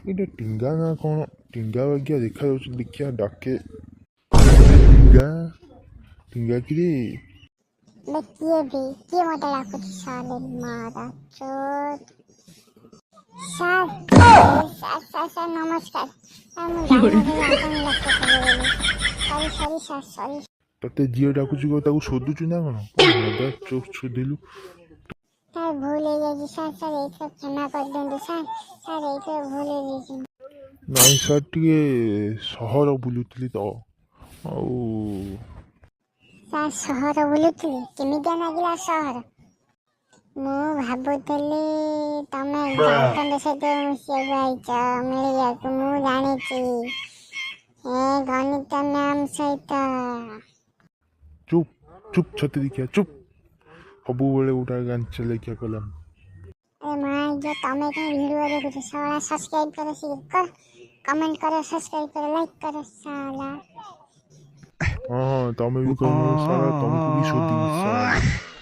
ଏଇଟା ଟିଙ୍ଗା ନା କ'ଣ? ଟିଙ୍ଗା ବାଗିଆ ଦେଖାଯାଉଛି, ଦେଖିଆ ଡାକେ। ଟିଙ୍ଗା ଟିଙ୍ଗା କିରେ? କିଏ ମତେ ଡାକୁଛି ସାଲେ ମାରା ଚୋଦ। ସାର୍ ନମସ୍କାର। ମୁଁ ଜାଣିନଥିଲି ଆପଣ ଲକ୍ଷ୍ୟ କଲେ ବୋଲି। ସରି ସାର୍। ତତେ ଯିଏ ଡାକୁଛି ତାକୁ ଶୋଧୁଛୁ ନା କ'ଣ? ଚୋକ୍ ଶୋଧିଲୁ। ସାର୍ ଭୁଲ ହେଇଯାଇଛି ସାର୍ ଏଇଥର କ୍ଷମା କରିଦିଅନ୍ତୁ ସାର୍ ଏଇଥର ଭୁଲ ହେଇଯାଇଛି। ନାଇଁ ସାର୍, ଟିକେ ସହର ବୁଲୁଥିଲି ତ ଆଉ। ସାର୍ ସହର ବୁଲୁଥିଲି? କେମିତିଆ ଲାଗିଲା ସହର? ମୁଁ ଭାବୁଥିଲି ତମେ ଗାର୍ଲଫ୍ରେଣ୍ଡ ସହିତ ମିଶିବାକୁ ଆଇଛ ମିଳିବାକୁ। ମୁଁ ଜାଣିଛି ଗଣିତ ମ୍ୟାମ୍ ସହିତ। ଚୁପ୍ ଛତି ଦେଖିଆ ଚୁପ୍। ସବୁବେଳେ ଗୋଟା ଗାଞ୍ଚ ଲେଖିଆ କଲାମ। ତମେ କାହିଁ ଭିଡ଼ିଓ ଦେଖୁଛ? ସାଲା ସବସ୍କ୍ରାଇବ କର, କମେଣ୍ଟ କର, ସବସ୍କ୍ରାଇବ କର, ଲାଇକ୍ କର ସାଲା। ହଁ ତମେ ବି କହିବ ସାଲା, ତମକୁ ବି ଶୋଧିବି ସାଲା।